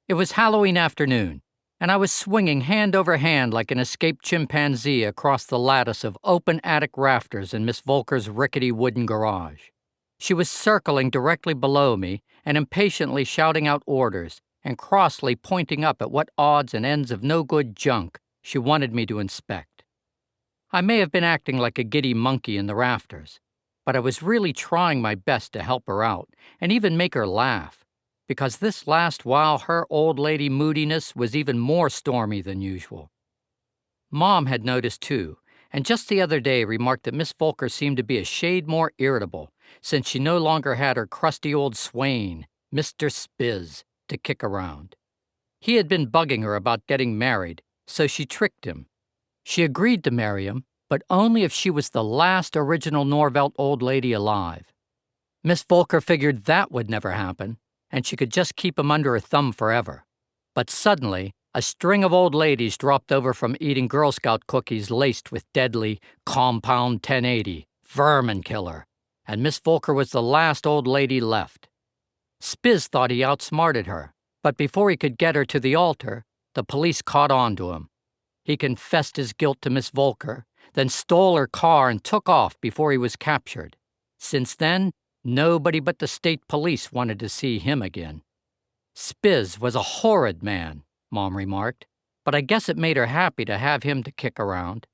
It was Halloween afternoon, and I was swinging hand over hand like an escaped chimpanzee across the lattice of open attic rafters in Miss Volker's rickety wooden garage. She was circling directly below me and impatiently shouting out orders and crossly pointing up at what odds and ends of no-good junk she wanted me to inspect. I may have been acting like a giddy monkey in the rafters, but I was really trying my best to help her out and even make her laugh, because this last while her old lady moodiness was even more stormy than usual. Mom had noticed too, and just the other day remarked that Miss Volker seemed to be a shade more irritable since she no longer had her crusty old swain, Mr. Spiz, to kick around. He had been bugging her about getting married, so she tricked him. She agreed to marry him, but only if she was the last original Norvelt old lady alive. Miss Volker figured that would never happen, and she could just keep him under her thumb forever. But suddenly, a string of old ladies dropped over from eating Girl Scout cookies laced with deadly Compound 1080, vermin killer, and Miss Volker was the last old lady left. Spiz thought he outsmarted her, but before he could get her to the altar, the police caught on to him. He confessed his guilt to Miss Volker, then stole her car and took off before he was captured. Since then, nobody but the state police wanted to see him again. Spiz was a horrid man, Mom remarked, but I guess it made her happy to have him to kick around.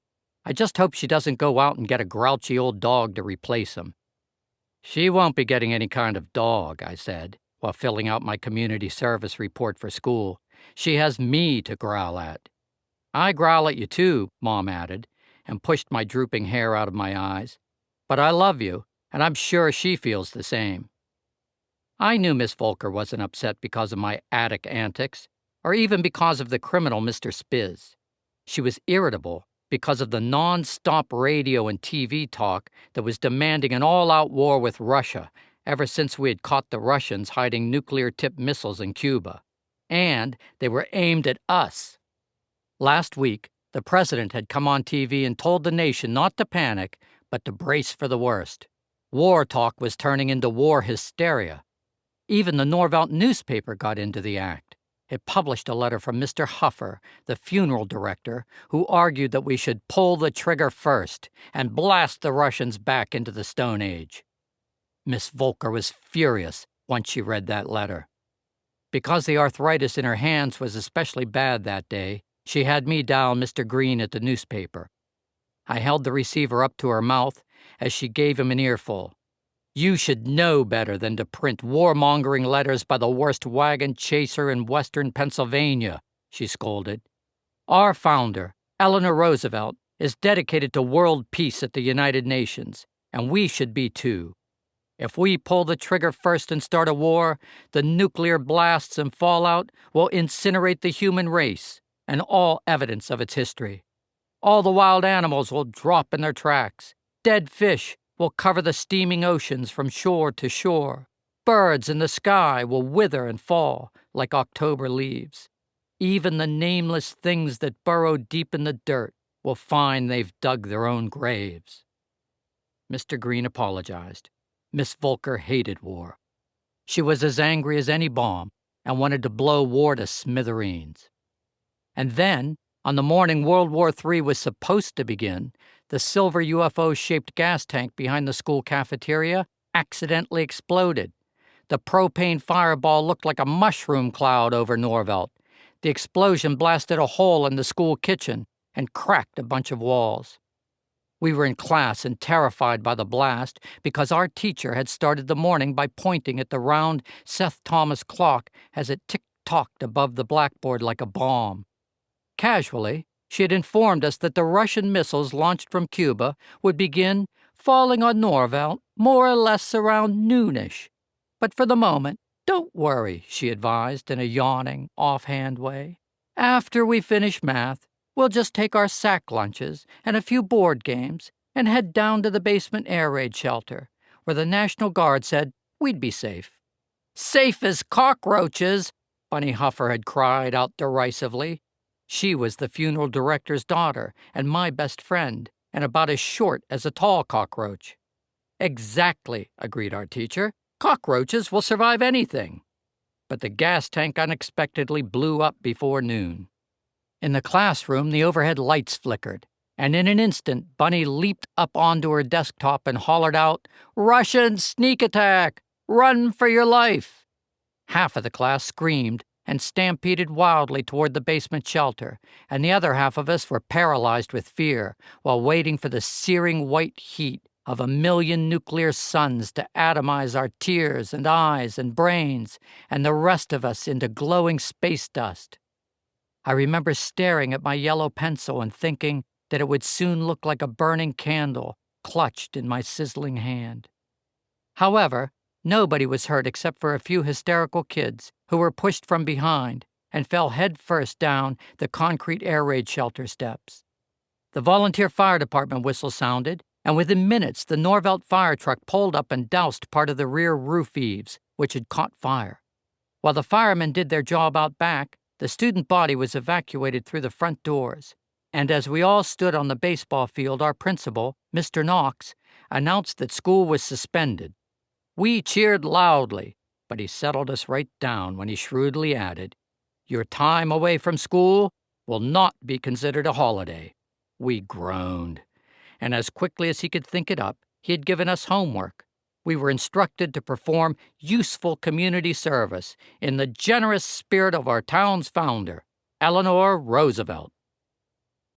I just hope she doesn't go out and get a grouchy old dog to replace him. She won't be getting any kind of dog, I said, while filling out my community service report for school. She has me to growl at. I growl at you too, Mom added, and pushed my drooping hair out of my eyes. But I love you, and I'm sure she feels the same. I knew Miss Volker wasn't upset because of my attic antics, or even because of the criminal Mr. Spiz. She was irritable because of the non-stop radio and TV talk that was demanding an all-out war with Russia ever since we had caught the Russians hiding nuclear-tipped missiles in Cuba. And they were aimed at us. Last week, the president had come on TV and told the nation not to panic, but to brace for the worst. War talk was turning into war hysteria. Even the Norvelt newspaper got into the act. It published a letter from Mr. Huffer, the funeral director, who argued that we should pull the trigger first and blast the Russians back into the Stone Age. Miss Volker was furious once she read that letter. Because the arthritis in her hands was especially bad that day, she had me dial Mr. Green at the newspaper. I held the receiver up to her mouth as she gave him an earful. You should know better than to print warmongering letters by the worst wagon chaser in western Pennsylvania, she scolded. Our founder, Eleanor Roosevelt, is dedicated to world peace at the United Nations, and we should be too. If we pull the trigger first and start a war, the nuclear blasts and fallout will incinerate the human race and all evidence of its history. All the wild animals will drop in their tracks. Dead fish will cover the steaming oceans from shore to shore. Birds in the sky will wither and fall like October leaves. Even the nameless things that burrow deep in the dirt will find they've dug their own graves. Mr. Green apologized. Miss Volker hated war. She was as angry as any bomb and wanted to blow war to smithereens. And then, on the morning World War III was supposed to begin, the silver UFO-shaped gas tank behind the school cafeteria accidentally exploded. The propane fireball looked like a mushroom cloud over Norvelt. The explosion blasted a hole in the school kitchen and cracked a bunch of walls. We were in class and terrified by the blast because our teacher had started the morning by pointing at the round Seth Thomas clock as it tick-tocked above the blackboard like a bomb. Casually, she had informed us that the Russian missiles launched from Cuba would begin falling on Norvelt more or less around noonish. But for the moment, don't worry, she advised in a yawning, offhand way. After we finish math, we'll just take our sack lunches and a few board games and head down to the basement air raid shelter, where the National Guard said we'd be safe. Safe as cockroaches, Bunny Huffer had cried out derisively. She was the funeral director's daughter and my best friend, and about as short as a tall cockroach. Exactly, agreed our teacher. Cockroaches will survive anything. but the gas tank unexpectedly blew up before noon. In the classroom, the overhead lights flickered, and in an instant, Bunny leaped up onto her desktop and hollered out, "Russian sneak attack! Run for your life!" Half of the class screamed and stampeded wildly toward the basement shelter, and the other half of us were paralyzed with fear while waiting for the searing white heat of 1,000,000 nuclear suns to atomize our tears and eyes and brains and the rest of us into glowing space dust. I remember staring at my yellow pencil and thinking that it would soon look like a burning candle clutched in my sizzling hand. However, nobody was hurt except for a few hysterical kids who were pushed from behind and fell headfirst down the concrete air raid shelter steps. The volunteer fire department whistle sounded, and within minutes the Norvelt fire truck pulled up and doused part of the rear roof eaves, which had caught fire. While the firemen did their job out back, the student body was evacuated through the front doors, and as we all stood on the baseball field, our principal, Mr. Knox, announced that school was suspended. We cheered loudly, but he settled us right down when he shrewdly added, "Your time away from school will not be considered a holiday." We groaned, and as quickly as he could think it up, he had given us homework. We were instructed to perform useful community service in the generous spirit of our town's founder, Eleanor Roosevelt.